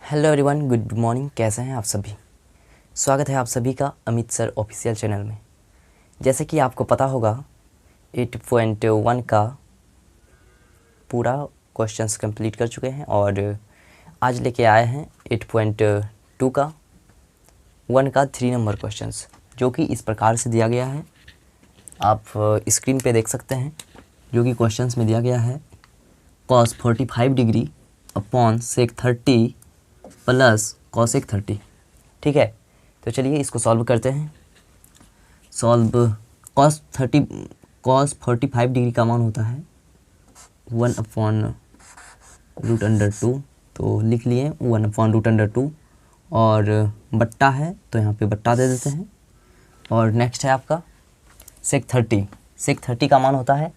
Hello everyone, good morning. कैसे हैं आप सभी? स्वागत है आप सभी का अमित सर ऑफिशियल चैनल में। जैसे कि आपको पता होगा 8.1 का पूरा क्वेश्चंस कंप्लीट कर चुके हैं और आज लेके आए हैं 8.2 का 1 का 3 नंबर क्वेश्चंस, जो कि इस प्रकार से दिया गया है। आप स्क्रीन पे देख सकते हैं जो कि क्वेश्चंस में दिया गया है cos 45 degree upon sec 30 plus cosec 30। ठीक है, तो चलिए इसको सॉल्व करते हैं। सॉल्व cos 45 डिग्री का मान होता है 1/√2, तो लिख लिए 1/√2 और बट्टा है तो यहाँ पे बट्टा दे देते हैं। और नेक्स्ट है आपका sec 30 का मान होता है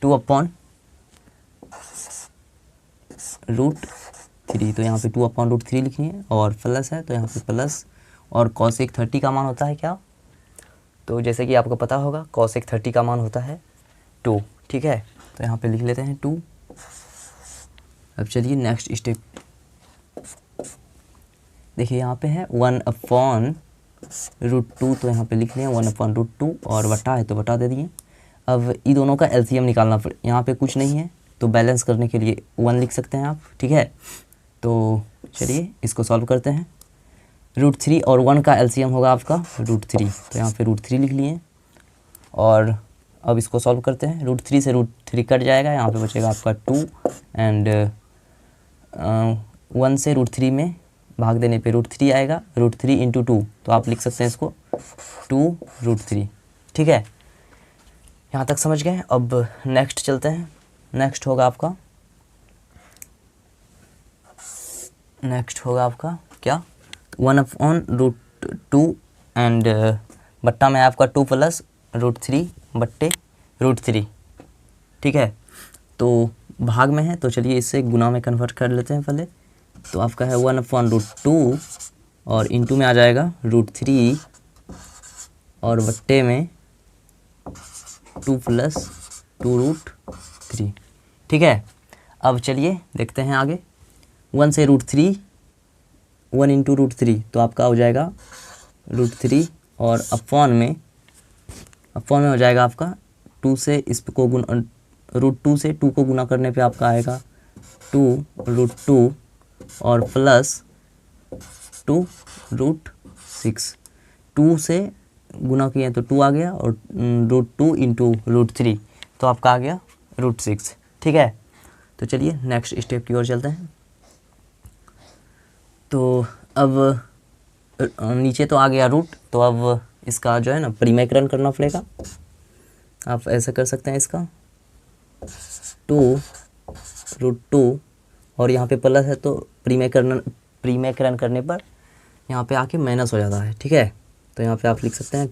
2/√3, तो यहाँ पे 2/√3 लिखनी है और प्लस है तो यहाँ पे प्लस। और cosec 30 का मान होता है क्या? तो जैसे कि आपको पता होगा cosec 30 का मान होता है 2। ठीक है, तो यहाँ पे लिख लेते हैं 2। अब चलिए नेक्स्ट स्टेप देखिए, यहाँ पे है 1/√2, तो यहाँ पे लिख लें 1/√2 और बटा है तो बटा दे दिए। अब इन दोनों का एलसीएम निकालना पड़े, यहाँ पे कुछ नहीं है तो बैलेंस करने के लिए 1 लिख सकते हैं आप। ठीक है, तो चलिए इसको सॉल्व करते हैं। √3 और 1 का एलसीएम होगा आपका √3, तो यहाँ पे √3 लिख लिए। और अब इसको सॉल्व करते हैं। √3 से √3 कट जाएगा, यहाँ पे बचेगा आपका 2 एंड 1 से √3 में भाग देने पे √3 आएगा। √3 × 2, तो आप लिख सकते हैं इसको 2√3। ठीक है, यहाँ तक समझ गए। अब नेक्स्ट चलते हैं। नेक्स्ट होगा क्या 1/√2 एंड बट्टा में आपका 2 प्लस √3 बट्टे √3। ठीक है, तो भाग में है तो चलिए इससे गुना में कन्वर्ट कर लेते हैं पहले। तो आपका है 1/√2 और इंटू में आ जाएगा √3 और बट्टे में 2 प्लस 2√3। ठीक है, अब चलिए देखते हैं आगे। 1 से √3, 1 × √3, तो आपका हो जाएगा √3 और अपॉन में हो जाएगा आपका 2 से इसको गुना, √2 से 2 को गुना करने पे आपका आएगा 2√2 और प्लस 2√6। 2 से गुना किए तो 2 आ गया और √2 × √3, तो आपका आ गया √6। ठीक है, तो चलिए नेक्स्ट स्टेप की ओर चलते हैं। तो अब नीचे तो आ गया रूट, तो अब इसका जो है ना परिमेयकरण करना पड़ेगा। आप ऐसा कर सकते हैं, इसका 2√2 और यहाँ पे प्लस है तो परिमेयकरण करने पर यहाँ पे आके माइनस हो जाता है। ठीक है, तो यहाँ पे आप लिख सकते हैं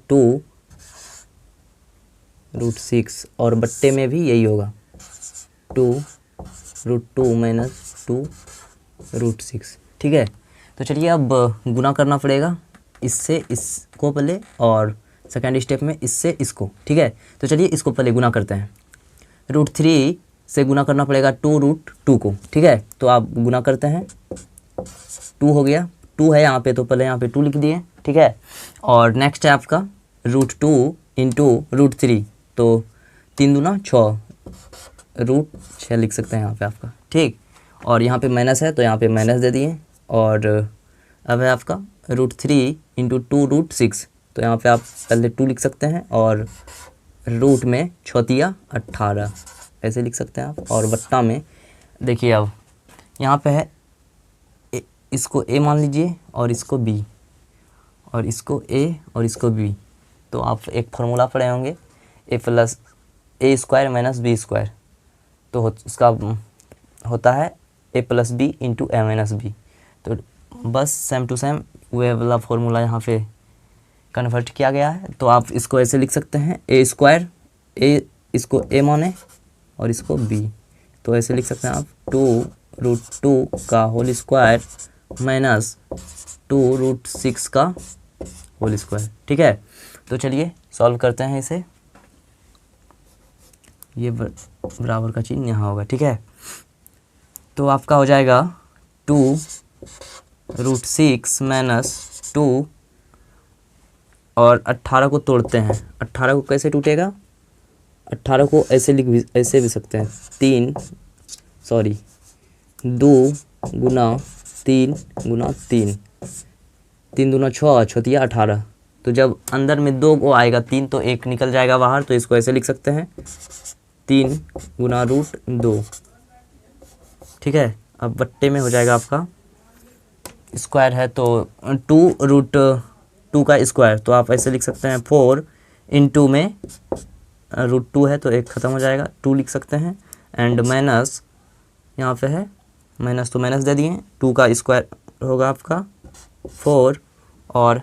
2√6 और बट्टे में भी यही होगा 2√2 माइनस 2√6। ठीक है, तो चलिए अब गुना करना पड़ेगा इससे इसको पहले और सेकेंड स्टेप में इससे इसको। ठीक है, तो चलिए इसको पहले गुना करते हैं। √3 से गुना करना पड़ेगा 2√2 को। ठीक है, तो आप गुना करते हैं, 2 हो गया, 2 है यहाँ पे तो पहले यहाँ पे 2 लिख दिए। ठीक है, और नेक्स्ट है आपका √2 × √3, तो 3 दूना 6, √6 लिख सकते हैं यहाँ पे आपका। ठीक, और यहाँ पे माइनस है तो यहाँ पे माइनस दे दिए। और अब है आपका √3 × 2√6, तो यहाँ पे आप पहले 2 लिख सकते हैं और रूट में 6 × 18 ऐसे लिख सकते हैं आप। और बट्टा में देखिए, अब यहाँ पे है इसको a मान लीजिए और इसको b और इसको a और इसको b। तो आप एक फार्मूला पढ़े होंगे a + a² - b², तो उसका होता है a + b × a - b। तो बस सेम टू सेम वह वाला फार्मूला यहाँ पे कन्वर्ट किया गया है। तो आप इसको ऐसे लिख सकते हैं a², इसको a माने और इसको b, तो ऐसे लिख सकते हैं आप 2√2 का होल स्क्वायर माइनस 2√6 का होल स्क्वायर। ठीक है, तो चलिए सॉल्व करते हैं इसे। ये बराबर का चिन्ह यहाँ होगा। ठीक है, तो आपका हो जाएगा 2 √6 माइनस 2 और 18 को तोड़ते हैं। 18 को कैसे टूटेगा? 18 को ऐसे भी सकते हैं 2 गुना 3 गुना 3, 3 दूना 6, 6 18। तो जब अंदर में 2 को आएगा 3 तो 1 निकल जाएगा बाहर, तो इसको ऐसे लिख सकते हैं 3 गुना √2। ठीक है, अब बट्टे में हो जाएगा आपका स्क्वायर है तो 2 का स्क्वायर, तो आप ऐसे लिख सकते हैं 4 इंटू में √2 है तो 1 ख़त्म हो जाएगा, 2 लिख सकते हैं। एंड माइनस यहाँ पे है माइनस, तो माइनस दे दिए, 2 का स्क्वायर होगा आपका 4 और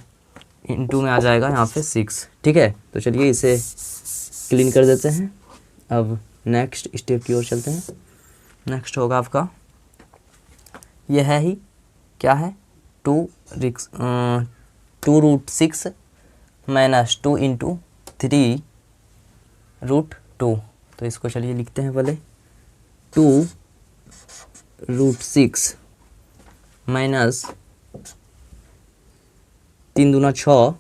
इंटू में आ जाएगा यहाँ पे 6। ठीक है, तो चलिए इसे क्लीन कर देते हैं। अब नेक्स्ट स्टेप की ओर चलते हैं। नेक्स्ट होगा आपका यह है ही क्या है 2√6 माइनस 2 इंटू 3√2। तो इसको चलिए लिखते हैं पहले 2√6 माइनस 3 दूना 6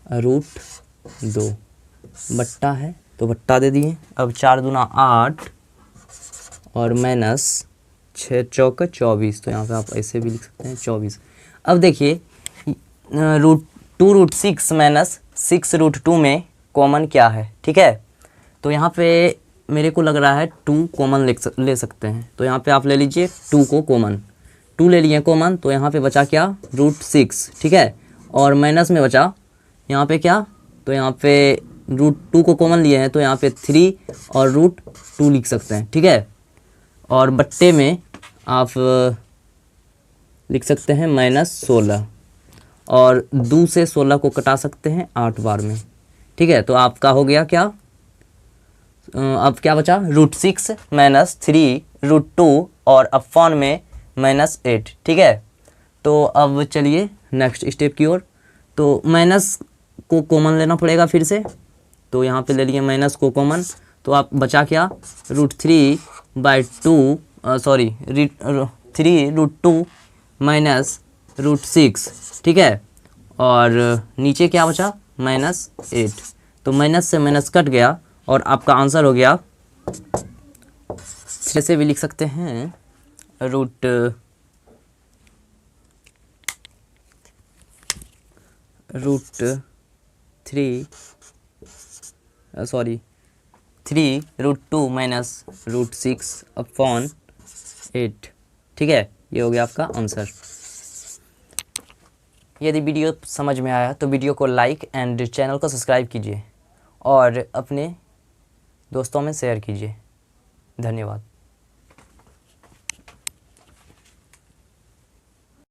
√2 बट्टा है तो बट्टा दे दिए। अब 4 दूना 8 और माइनस 6 चौक 24, तो यहाँ पे आप ऐसे भी लिख सकते हैं 24। अब देखिए 2√6 माइनस 6√2 में कॉमन क्या है? ठीक है, तो यहाँ पे मेरे को लग रहा है 2 कॉमन ले सकते हैं, तो यहाँ पे आप ले लीजिए 2 को कॉमन। 2 ले लिए कॉमन तो यहाँ पे बचा क्या √6। ठीक है, और माइनस में बचा यहाँ पे क्या, तो यहाँ पे √2 को कॉमन लिए हैं तो यहाँ पे 3 और √2 लिख सकते हैं। ठीक है, और बट्टे में आप लिख सकते हैं -16 और 2 से 16 को कटा सकते हैं 8 बार में। ठीक है, तो आपका हो गया क्या, अब क्या बचा √6 माइनस 3√2 और अपॉन में -8। ठीक है, तो अब चलिए नेक्स्ट स्टेप की ओर। तो माइनस को कॉमन लेना पड़ेगा फिर से, तो यहाँ पे ले लिए माइनस को कॉमन, तो आप बचा क्या √3/2 माइनस √6। ठीक है, और नीचे क्या बचा -8, तो माइनस से माइनस कट गया और आपका आंसर हो गया, ऐसे भी लिख सकते हैं √3 3√2 माइनस √6/8। ठीक है, ये हो गया आपका आंसर। यदि वीडियो समझ में आया तो वीडियो को लाइक एंड चैनल को सब्सक्राइब कीजिए और अपने दोस्तों में शेयर कीजिए। धन्यवाद।